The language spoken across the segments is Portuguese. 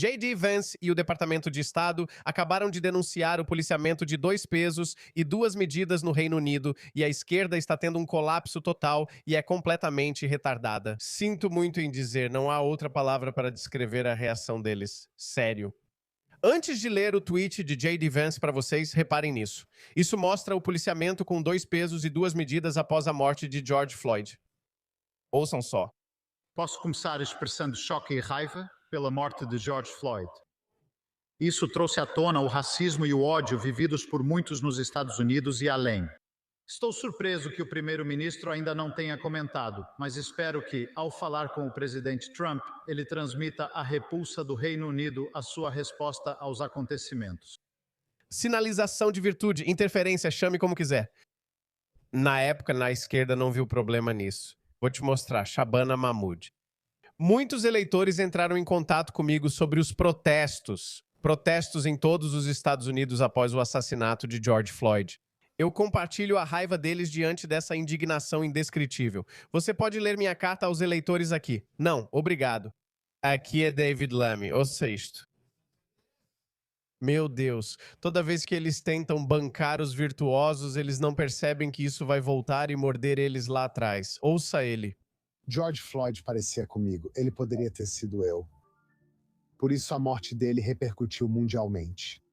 J.D. Vance e o Departamento de Estado acabaram de denunciar o policiamento de 2 pesos e 2 medidas no Reino Unido e a esquerda está tendo um colapso total e é completamente retardada. Sinto muito em dizer, não há outra palavra para descrever a reação deles. Sério. Antes de ler o tweet de J.D. Vance para vocês, reparem nisso. Isso mostra o policiamento com 2 pesos e 2 medidas após a morte de George Floyd. Ouçam só. Posso começar expressando choque e raiva pela morte de George Floyd. Isso trouxe à tona o racismo e o ódio vividos por muitos nos Estados Unidos e além. Estou surpreso que o primeiro-ministro ainda não tenha comentado, mas espero que, ao falar com o presidente Trump, ele transmita a repulsa do Reino Unido à sua resposta aos acontecimentos. Sinalização de virtude, interferência, chame como quiser. Na época, na esquerda não viu problema nisso. Vou te mostrar, Shabana Mahmood. Muitos eleitores entraram em contato comigo sobre os protestos em todos os Estados Unidos após o assassinato de George Floyd. Eu compartilho a raiva deles diante dessa indignação indescritível. Você pode ler minha carta aos eleitores aqui. Não, obrigado. Aqui é David Lammy, ouça isto. Meu Deus, toda vez que eles tentam bancar os virtuosos, eles não percebem que isso vai voltar e morder eles lá atrás. Ouça ele. George Floyd parecia comigo. Ele poderia ter sido eu. Por isso a morte dele repercutiu mundialmente.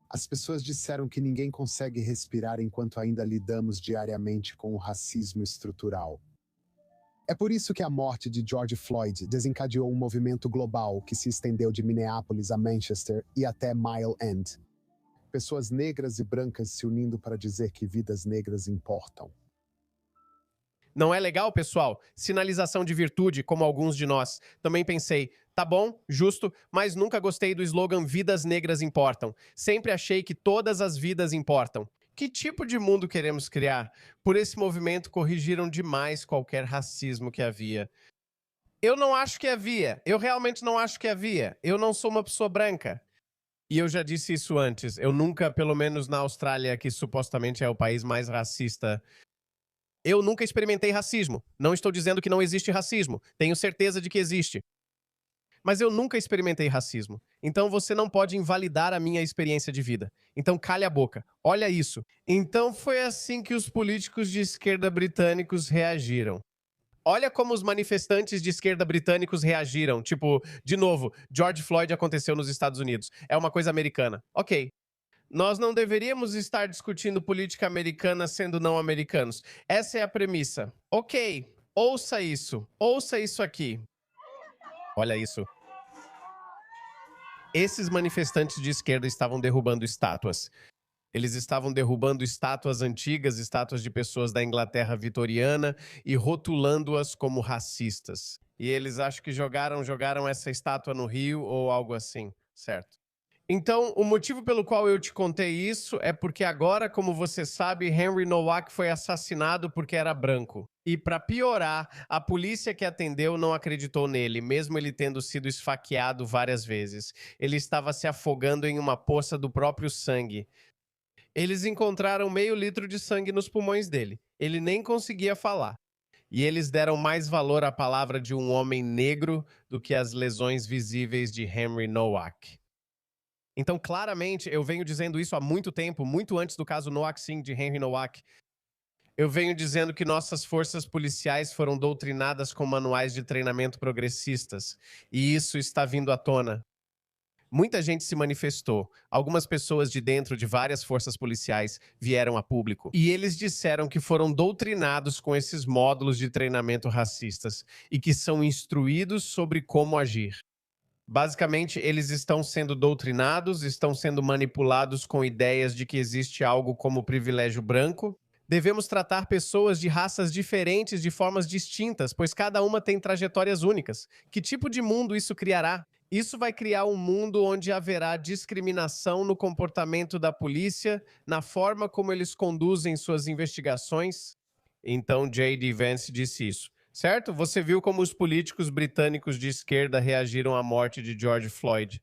As pessoas disseram que ninguém consegue respirar enquanto ainda lidamos diariamente com o racismo estrutural. É por isso que a morte de George Floyd desencadeou um movimento global que se estendeu de Minneapolis a Manchester e até Mile End. Pessoas negras e brancas se unindo para dizer que vidas negras importam. Não é legal, pessoal? Sinalização de virtude, como alguns de nós. Também pensei, tá bom, justo, mas nunca gostei do slogan Vidas Negras Importam. Sempre achei que todas as vidas importam. Que tipo de mundo queremos criar? Por esse movimento corrigiram demais qualquer racismo que havia. Eu não acho que havia. Eu realmente não acho que havia. Eu não sou uma pessoa branca. E eu já disse isso antes. Eu nunca, pelo menos na Austrália, que supostamente é o país mais racista, eu nunca experimentei racismo. Não estou dizendo que não existe racismo. Tenho certeza de que existe. Mas eu nunca experimentei racismo. Então você não pode invalidar a minha experiência de vida. Então calhe a boca. Olha isso. Então foi assim que os políticos de esquerda britânicos reagiram. Olha como os manifestantes de esquerda britânicos reagiram. Tipo, de novo, George Floyd aconteceu nos Estados Unidos. É uma coisa americana. Ok. Nós não deveríamos estar discutindo política americana sendo não americanos. Essa é a premissa. Ok, ouça isso aqui. Olha isso. Esses manifestantes de esquerda estavam derrubando estátuas. Eles estavam derrubando estátuas antigas, estátuas de pessoas da Inglaterra vitoriana e rotulando-as como racistas. E eles acho que jogaram essa estátua no rio ou algo assim, certo? Então, o motivo pelo qual eu te contei isso é porque agora, como você sabe, Henry Nowak foi assassinado porque era branco. E para piorar, a polícia que atendeu não acreditou nele, mesmo ele tendo sido esfaqueado várias vezes. Ele estava se afogando em uma poça do próprio sangue. Eles encontraram meio litro de sangue nos pulmões dele. Ele nem conseguia falar. E eles deram mais valor à palavra de um homem negro do que às lesões visíveis de Henry Nowak. Então, claramente, eu venho dizendo isso há muito tempo, muito antes do caso Nowak Singh de Henry Nowak. Eu venho dizendo que nossas forças policiais foram doutrinadas com manuais de treinamento progressistas. E isso está vindo à tona. Muita gente se manifestou. Algumas pessoas de dentro de várias forças policiais vieram a público. E eles disseram que foram doutrinados com esses módulos de treinamento racistas e que são instruídos sobre como agir. Basicamente, eles estão sendo doutrinados, estão sendo manipulados com ideias de que existe algo como privilégio branco. Devemos tratar pessoas de raças diferentes de formas distintas, pois cada uma tem trajetórias únicas. Que tipo de mundo isso criará? Isso vai criar um mundo onde haverá discriminação no comportamento da polícia, na forma como eles conduzem suas investigações. Então, J.D. Vance disse isso. Certo? Você viu como os políticos britânicos de esquerda reagiram à morte de George Floyd.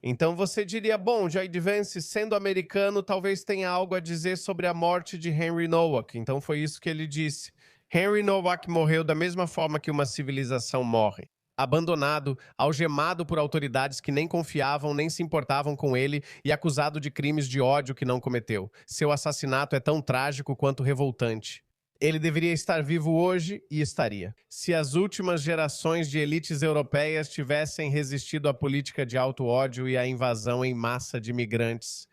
Então você diria, bom, J.D. Vance, sendo americano, talvez tenha algo a dizer sobre a morte de Henry Nowak. Então foi isso que ele disse. Henry Nowak morreu da mesma forma que uma civilização morre. abandonado, algemado por autoridades que nem confiavam nem se importavam com ele e acusado de crimes de ódio que não cometeu. Seu assassinato é tão trágico quanto revoltante. Ele deveria estar vivo hoje e estaria. Se as últimas gerações de elites europeias tivessem resistido à política de alto ódio e à invasão em massa de imigrantes,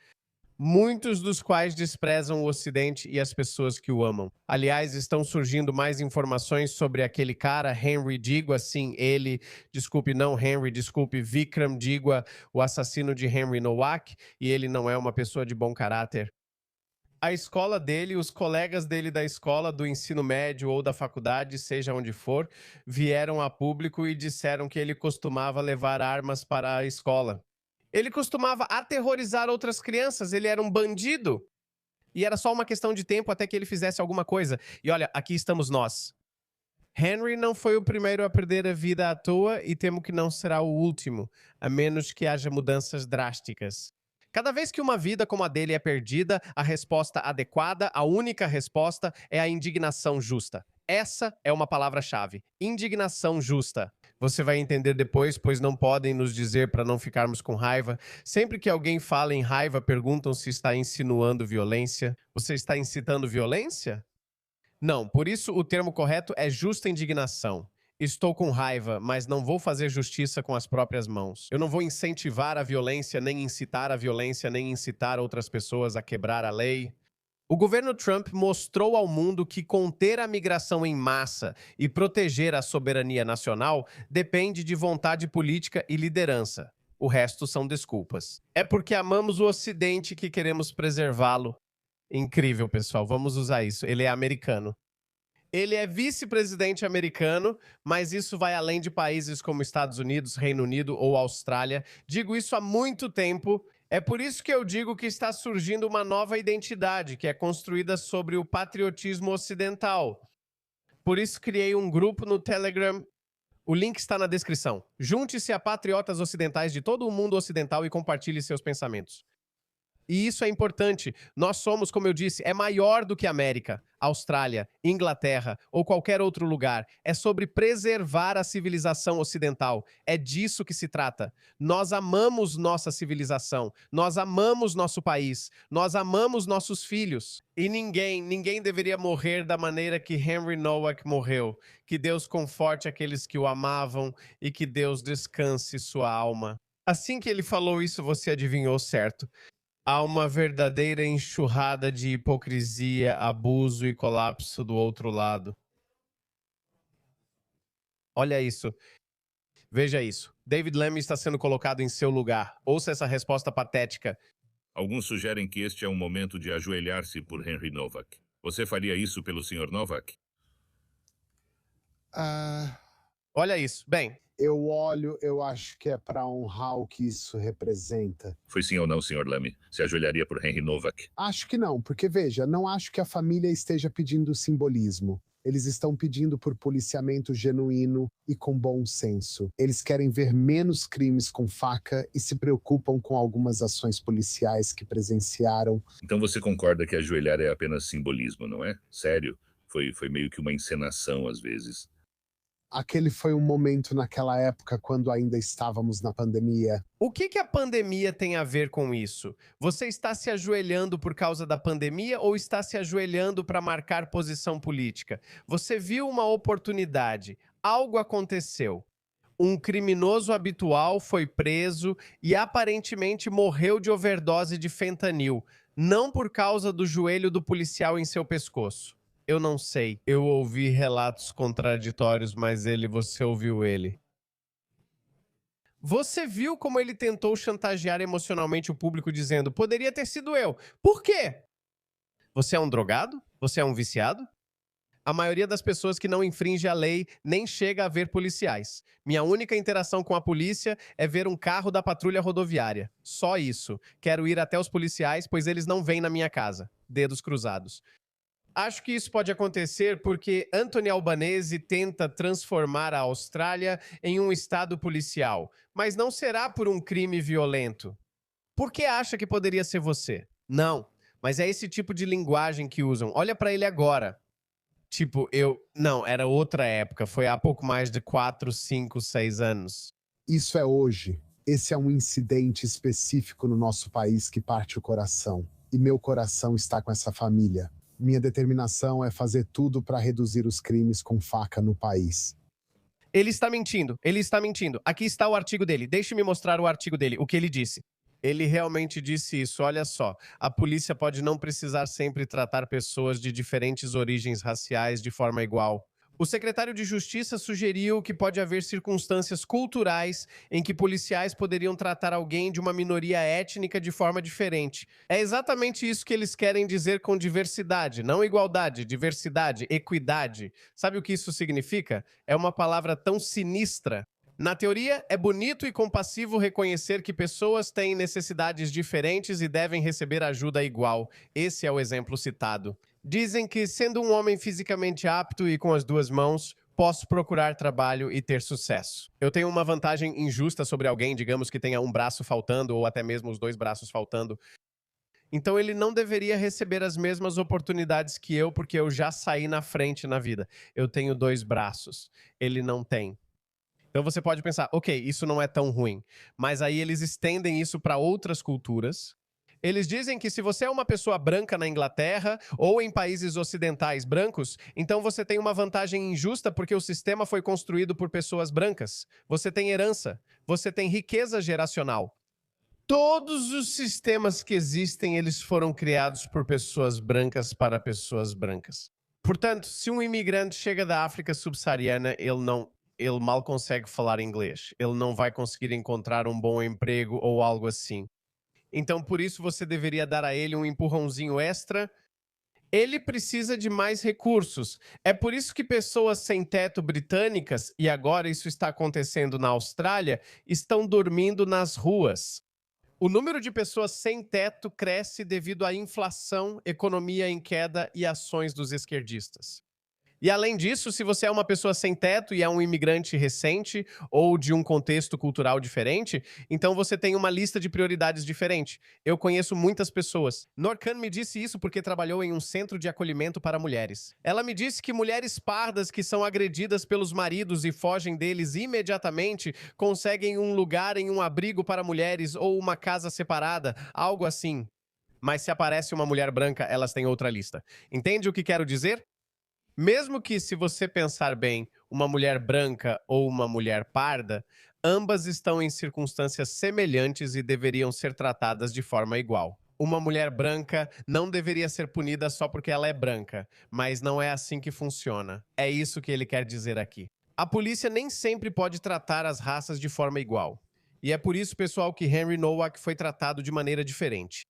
muitos dos quais desprezam o Ocidente e as pessoas que o amam. Aliás, estão surgindo mais informações sobre aquele cara, Henry Digwa, sim, ele, desculpe, não Henry, desculpe, Vikram Digwa, o assassino de Henry Nowak, e ele não é uma pessoa de bom caráter. A escola dele, os colegas dele da escola, do ensino médio ou da faculdade, seja onde for, vieram a público e disseram que ele costumava levar armas para a escola. Ele costumava aterrorizar outras crianças, ele era um bandido. E era só uma questão de tempo até que ele fizesse alguma coisa. E olha, aqui estamos nós. Henry não foi o primeiro a perder a vida à toa e temo que não será o último, a menos que haja mudanças drásticas. Cada vez que uma vida como a dele é perdida, a resposta adequada, a única resposta, é a indignação justa. Essa é uma palavra-chave. Indignação justa. Você vai entender depois, pois não podem nos dizer para não ficarmos com raiva. Sempre que alguém fala em raiva, perguntam se está insinuando violência. Você está incitando violência? Não, por isso o termo correto é justa indignação. Estou com raiva, mas não vou fazer justiça com as próprias mãos. Eu não vou incentivar a violência, nem incitar a violência, nem incitar outras pessoas a quebrar a lei. O governo Trump mostrou ao mundo que conter a migração em massa e proteger a soberania nacional depende de vontade política e liderança. O resto são desculpas. É porque amamos o Ocidente que queremos preservá-lo. Incrível, pessoal. Vamos usar isso. Ele é americano. Ele é vice-presidente americano, mas isso vai além de países como Estados Unidos, Reino Unido ou Austrália. Digo isso há muito tempo. É por isso que eu digo que está surgindo uma nova identidade, que é construída sobre o patriotismo ocidental. Por isso criei um grupo no Telegram. O link está na descrição. Junte-se a patriotas ocidentais de todo o mundo ocidental e compartilhe seus pensamentos. E isso é importante. Nós somos, como eu disse, é maior do que a América, Austrália, Inglaterra ou qualquer outro lugar. É sobre preservar a civilização ocidental. É disso que se trata. Nós amamos nossa civilização. Nós amamos nosso país. Nós amamos nossos filhos. E ninguém deveria morrer da maneira que Henry Nowak morreu. Que Deus conforte aqueles que o amavam e que Deus descanse sua alma. Assim que ele falou isso, você adivinhou certo. Há uma verdadeira enxurrada de hipocrisia, abuso e colapso do outro lado. Olha isso. Veja isso. David Lammy está sendo colocado em seu lugar. Ouça essa resposta patética. Alguns sugerem que este é um momento de ajoelhar-se por Henry Nowak. Você faria isso pelo Sr. Nowak? Olha isso. Bem, eu acho que é para honrar o que isso representa. Foi sim ou não, Sr. Lammy? Se ajoelharia por Henry Nowak? Acho que não, porque veja, não acho que a família esteja pedindo simbolismo. Eles estão pedindo por policiamento genuíno e com bom senso. Eles querem ver menos crimes com faca e se preocupam com algumas ações policiais que presenciaram. Então você concorda que ajoelhar é apenas simbolismo, não é? Sério? Foi meio que uma encenação às vezes. Aquele foi um momento naquela época quando ainda estávamos na pandemia. o que a pandemia tem a ver com isso? Você está se ajoelhando por causa da pandemia ou está se ajoelhando para marcar posição política? Você viu uma oportunidade, algo aconteceu. Um criminoso habitual foi preso e aparentemente morreu de overdose de fentanil, não por causa do joelho do policial em seu pescoço. Eu não sei. Eu ouvi relatos contraditórios, mas você ouviu ele. Você viu como ele tentou chantagear emocionalmente o público dizendo, poderia ter sido eu. Por quê? Você é um drogado? Você é um viciado? A maioria das pessoas que não infringe a lei nem chega a ver policiais. Minha única interação com a polícia é ver um carro da patrulha rodoviária. Só isso. Quero ir até os policiais, pois eles não vêm na minha casa. Dedos cruzados. Acho que isso pode acontecer porque Anthony Albanese tenta transformar a Austrália em um estado policial, mas não será por um crime violento. Por que acha que poderia ser você? Não, mas é esse tipo de linguagem que usam. Olha para ele agora. Tipo, não, era outra época. Foi há pouco mais de 4, 5, 6 anos. Isso é hoje. Esse é um incidente específico no nosso país que parte o coração. E meu coração está com essa família. Minha determinação é fazer tudo para reduzir os crimes com faca no país. Ele está mentindo, ele está mentindo. Aqui está o artigo dele. Deixe-me mostrar o artigo dele, o que ele disse. Ele realmente disse isso, olha só. A polícia pode não precisar sempre tratar pessoas de diferentes origens raciais de forma igual. O secretário de Justiça sugeriu que pode haver circunstâncias culturais em que policiais poderiam tratar alguém de uma minoria étnica de forma diferente. É exatamente isso que eles querem dizer com diversidade, não igualdade, diversidade, equidade. Sabe o que isso significa? É uma palavra tão sinistra. Na teoria, é bonito e compassivo reconhecer que pessoas têm necessidades diferentes e devem receber ajuda igual. Esse é o exemplo citado. Dizem que, sendo um homem fisicamente apto e com as 2 mãos, posso procurar trabalho e ter sucesso. Eu tenho uma vantagem injusta sobre alguém, digamos que tenha um braço faltando ou até mesmo os 2 braços faltando. Então ele não deveria receber as mesmas oportunidades que eu, porque eu já saí na frente na vida. Eu tenho 2 braços. Ele não tem. Então você pode pensar, ok, isso não é tão ruim. Mas aí eles estendem isso para outras culturas. Eles dizem que se você é uma pessoa branca na Inglaterra ou em países ocidentais brancos, então você tem uma vantagem injusta porque o sistema foi construído por pessoas brancas. Você tem herança, você tem riqueza geracional. Todos os sistemas que existem, eles foram criados por pessoas brancas para pessoas brancas. Portanto, se um imigrante chega da África subsaariana, ele mal consegue falar inglês. Ele não vai conseguir encontrar um bom emprego ou algo assim. Então, por isso, você deveria dar a ele um empurrãozinho extra. Ele precisa de mais recursos. É por isso que pessoas sem teto britânicas, e agora isso está acontecendo na Austrália, estão dormindo nas ruas. O número de pessoas sem teto cresce devido à inflação, economia em queda e ações dos esquerdistas. E além disso, se você é uma pessoa sem teto e é um imigrante recente ou de um contexto cultural diferente, então você tem uma lista de prioridades diferente. Eu conheço muitas pessoas. Norcan me disse isso porque trabalhou em um centro de acolhimento para mulheres. Ela me disse que mulheres pardas que são agredidas pelos maridos e fogem deles imediatamente conseguem um lugar em um abrigo para mulheres ou uma casa separada, algo assim. Mas se aparece uma mulher branca, elas têm outra lista. Entende o que quero dizer? Mesmo que, se você pensar bem, uma mulher branca ou uma mulher parda, ambas estão em circunstâncias semelhantes e deveriam ser tratadas de forma igual. Uma mulher branca não deveria ser punida só porque ela é branca, mas não é assim que funciona. É isso que ele quer dizer aqui. A polícia nem sempre pode tratar as raças de forma igual. E é por isso, pessoal, que Henry Nowak foi tratado de maneira diferente.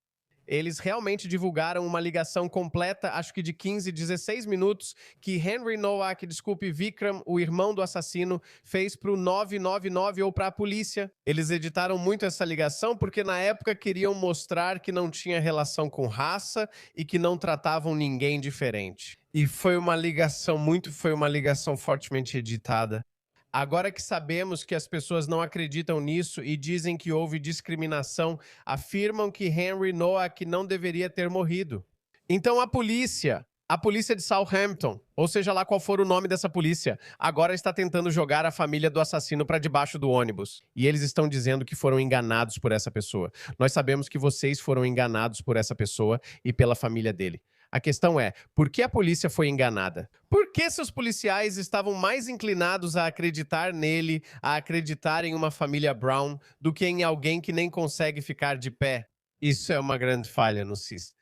Eles realmente divulgaram uma ligação completa, acho que de 15, 16 minutos, que Henry Nowak, Vikram, o irmão do assassino, fez para o 999 ou para a polícia. Eles editaram muito essa ligação porque na época queriam mostrar que não tinha relação com raça e que não tratavam ninguém diferente. E foi uma ligação fortemente editada. Agora que sabemos que as pessoas não acreditam nisso e dizem que houve discriminação, afirmam que Henry Nowak não deveria ter morrido. Então a polícia de Southampton, ou seja lá qual for o nome dessa polícia, agora está tentando jogar a família do assassino para debaixo do ônibus. E eles estão dizendo que foram enganados por essa pessoa. Nós sabemos que vocês foram enganados por essa pessoa e pela família dele. A questão é, por que a polícia foi enganada? Por que seus policiais estavam mais inclinados a acreditar nele, a acreditar em uma família Brown, do que em alguém que nem consegue ficar de pé? Isso é uma grande falha no CIS.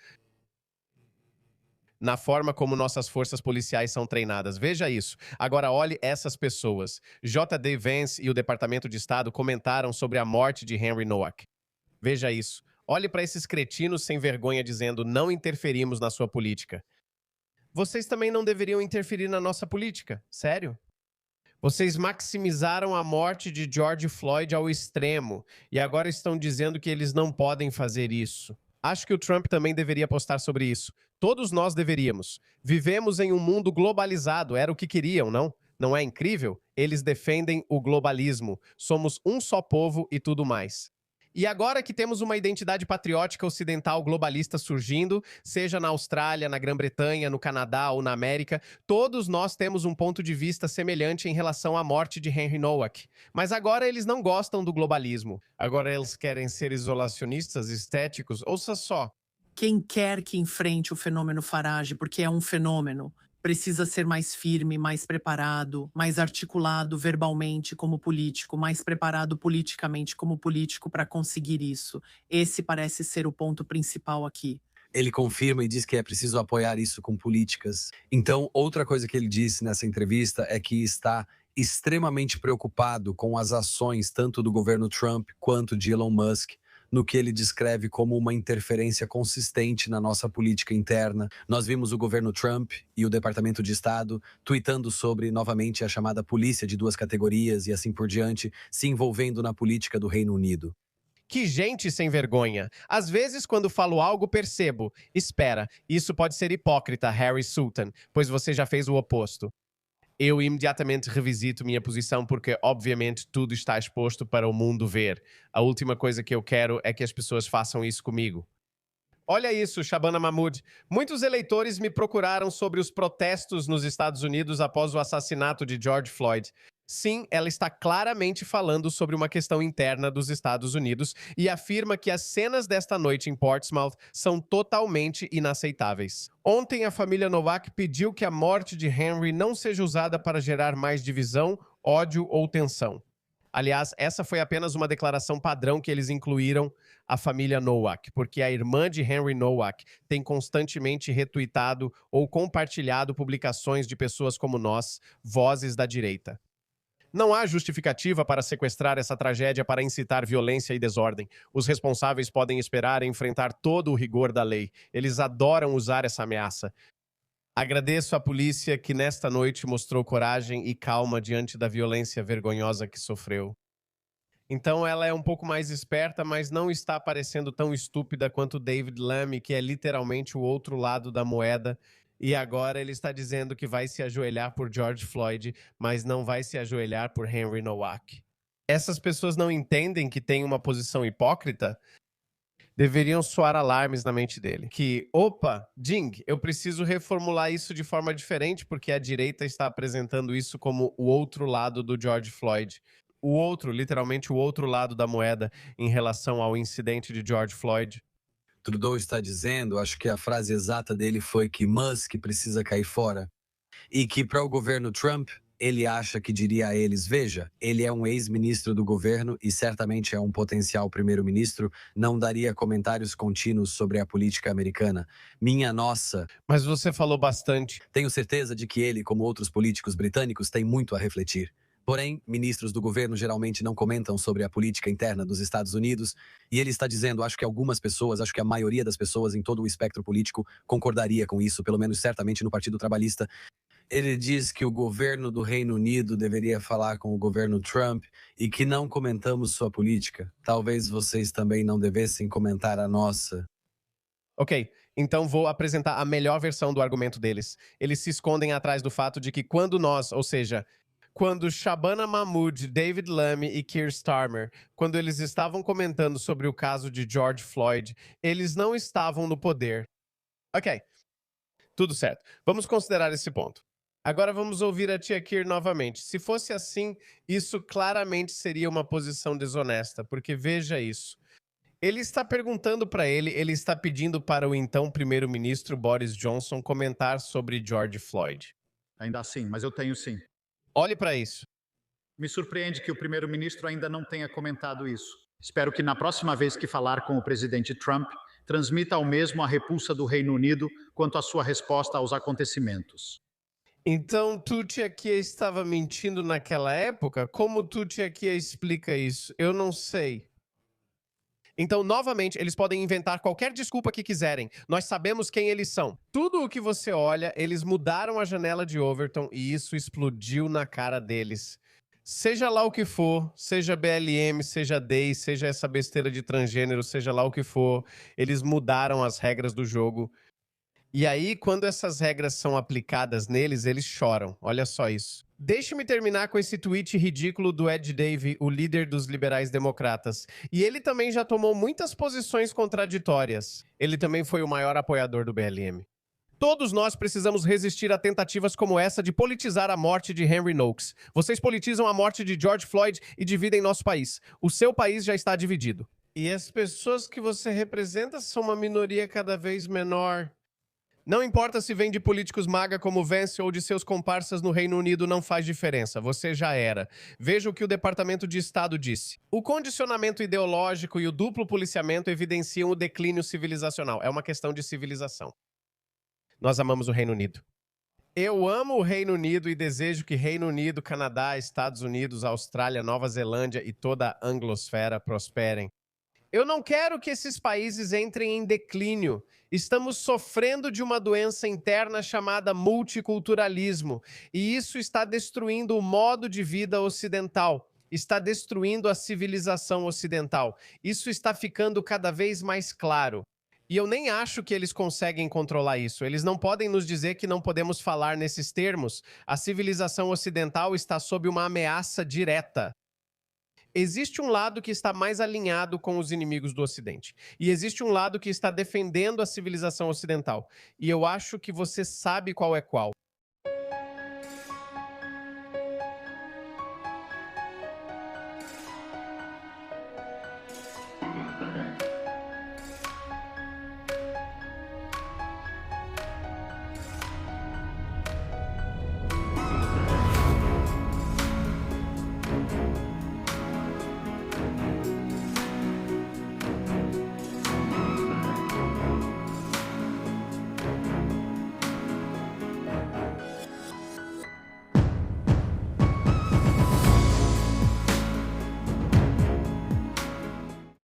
Na forma como nossas forças policiais são treinadas. Veja isso. Agora olhe essas pessoas. J.D. Vance e o Departamento de Estado comentaram sobre a morte de Henry Nowak. Veja isso. Olhe para esses cretinos sem vergonha dizendo não interferimos na sua política. Vocês também não deveriam interferir na nossa política. Sério? Vocês maximizaram a morte de George Floyd ao extremo e agora estão dizendo que eles não podem fazer isso. Acho que o Trump também deveria postar sobre isso. Todos nós deveríamos. Vivemos em um mundo globalizado, era o que queriam, não? Não é incrível? Eles defendem o globalismo. Somos um só povo e tudo mais. E agora que temos uma identidade patriótica ocidental globalista surgindo, seja na Austrália, na Grã-Bretanha, no Canadá ou na América, todos nós temos um ponto de vista semelhante em relação à morte de Henry Nowak. Mas agora eles não gostam do globalismo. Agora eles querem ser isolacionistas, estéticos. Ouça só. Quem quer que enfrente o fenômeno Farage, porque é um fenômeno, precisa ser mais firme, mais preparado, mais articulado verbalmente como político, mais preparado politicamente como político para conseguir isso. Esse parece ser o ponto principal aqui. Ele confirma e diz que é preciso apoiar isso com políticas. Então, outra coisa que ele disse nessa entrevista é que está extremamente preocupado com as ações tanto do governo Trump quanto de Elon Musk, no que ele descreve como uma interferência consistente na nossa política interna. Nós vimos o governo Trump e o Departamento de Estado tweetando sobre, novamente, a chamada polícia de duas categorias e assim por diante, se envolvendo na política do Reino Unido. Que gente sem vergonha. Às vezes, quando falo algo, percebo. Espera, isso pode ser hipócrita, Harry Sultan, pois você já fez o oposto. Eu imediatamente revisito minha posição porque, obviamente, tudo está exposto para o mundo ver. A última coisa que eu quero é que as pessoas façam isso comigo. Olha isso, Shabana Mahmood. Muitos eleitores me procuraram sobre os protestos nos Estados Unidos após o assassinato de George Floyd. Sim, ela está claramente falando sobre uma questão interna dos Estados Unidos e afirma que as cenas desta noite em Portsmouth são totalmente inaceitáveis. Ontem, a família Nowak pediu que a morte de Henry não seja usada para gerar mais divisão, ódio ou tensão. Aliás, essa foi apenas uma declaração padrão que eles incluíram a família Nowak, porque a irmã de Henry Nowak tem constantemente retuitado ou compartilhado publicações de pessoas como nós, vozes da direita. Não há justificativa para sequestrar essa tragédia para incitar violência e desordem. Os responsáveis podem esperar e enfrentar todo o rigor da lei. Eles adoram usar essa ameaça. Agradeço à polícia que nesta noite mostrou coragem e calma diante da violência vergonhosa que sofreu. Então ela é um pouco mais esperta, mas não está parecendo tão estúpida quanto David Lammy, que é literalmente o outro lado da moeda. E agora ele está dizendo que vai se ajoelhar por George Floyd, mas não vai se ajoelhar por Henry Nowak. Essas pessoas não entendem que tem uma posição hipócrita? Deveriam soar alarmes na mente dele. Que, opa, Jing, eu preciso reformular isso de forma diferente porque a direita está apresentando isso como o outro lado do George Floyd. O outro, literalmente o outro lado da moeda em relação ao incidente de George Floyd. Trudeau está dizendo, acho que a frase exata dele foi que Musk precisa cair fora. E que para o governo Trump, ele acha que diria a eles, veja, ele é um ex-ministro do governo e certamente é um potencial primeiro-ministro, não daria comentários contínuos sobre a política americana. Minha nossa. Mas você falou bastante. Tenho certeza de que ele, como outros políticos britânicos, tem muito a refletir. Porém, ministros do governo geralmente não comentam sobre a política interna dos Estados Unidos, e ele está dizendo, acho que algumas pessoas, acho que a maioria das pessoas em todo o espectro político concordaria com isso, pelo menos certamente no Partido Trabalhista. Ele diz que o governo do Reino Unido deveria falar com o governo Trump e que não comentamos sua política. Talvez vocês também não devessem comentar a nossa. Ok, então vou apresentar a melhor versão do argumento deles. Eles se escondem atrás do fato de que quando nós, ou seja, quando Shabana Mahmood, David Lammy e Keir Starmer, quando eles estavam comentando sobre o caso de George Floyd, eles não estavam no poder. Ok, tudo certo. Vamos considerar esse ponto. Agora vamos ouvir a tia Keir novamente. Se fosse assim, isso claramente seria uma posição desonesta, porque veja isso. Ele está perguntando para ele está pedindo para o então primeiro-ministro Boris Johnson comentar sobre George Floyd. Ainda assim, mas eu tenho sim. Olhe para isso. Me surpreende que o primeiro-ministro ainda não tenha comentado isso. Espero que na próxima vez que falar com o presidente Trump, transmita ao mesmo a repulsa do Reino Unido quanto à sua resposta aos acontecimentos. Então, tu, tia Kia, estava mentindo naquela época? Como tu, tia Kia, explica isso? Eu não sei. Então, novamente, eles podem inventar qualquer desculpa que quiserem. Nós sabemos quem eles são. Tudo o que você olha, eles mudaram a janela de Overton e isso explodiu na cara deles. Seja lá o que for, seja BLM, seja DEI, seja essa besteira de transgênero, seja lá o que for, eles mudaram as regras do jogo. E aí, quando essas regras são aplicadas neles, eles choram. Olha só isso. Deixe-me terminar com esse tweet ridículo do Ed Davey, o líder dos liberais democratas. E ele também já tomou muitas posições contraditórias. Ele também foi o maior apoiador do BLM. Todos nós precisamos resistir a tentativas como essa de politizar a morte de Henry Knox. Vocês politizam a morte de George Floyd e dividem nosso país. O seu país já está dividido. E as pessoas que você representa são uma minoria cada vez menor. Não importa se vem de políticos MAGA como Vance ou de seus comparsas no Reino Unido, não faz diferença. Você já era. Veja o que o Departamento de Estado disse. O condicionamento ideológico e o duplo policiamento evidenciam o declínio civilizacional. É uma questão de civilização. Nós amamos o Reino Unido. Eu amo o Reino Unido e desejo que Reino Unido, Canadá, Estados Unidos, Austrália, Nova Zelândia e toda a anglosfera prosperem. Eu não quero que esses países entrem em declínio. Estamos sofrendo de uma doença interna chamada multiculturalismo, e isso está destruindo o modo de vida ocidental, está destruindo a civilização ocidental. Isso está ficando cada vez mais claro. E eu nem acho que eles conseguem controlar isso. Eles não podem nos dizer que não podemos falar nesses termos. A civilização ocidental está sob uma ameaça direta. Existe um lado que está mais alinhado com os inimigos do Ocidente. E existe um lado que está defendendo a civilização ocidental. E eu acho que você sabe qual é qual.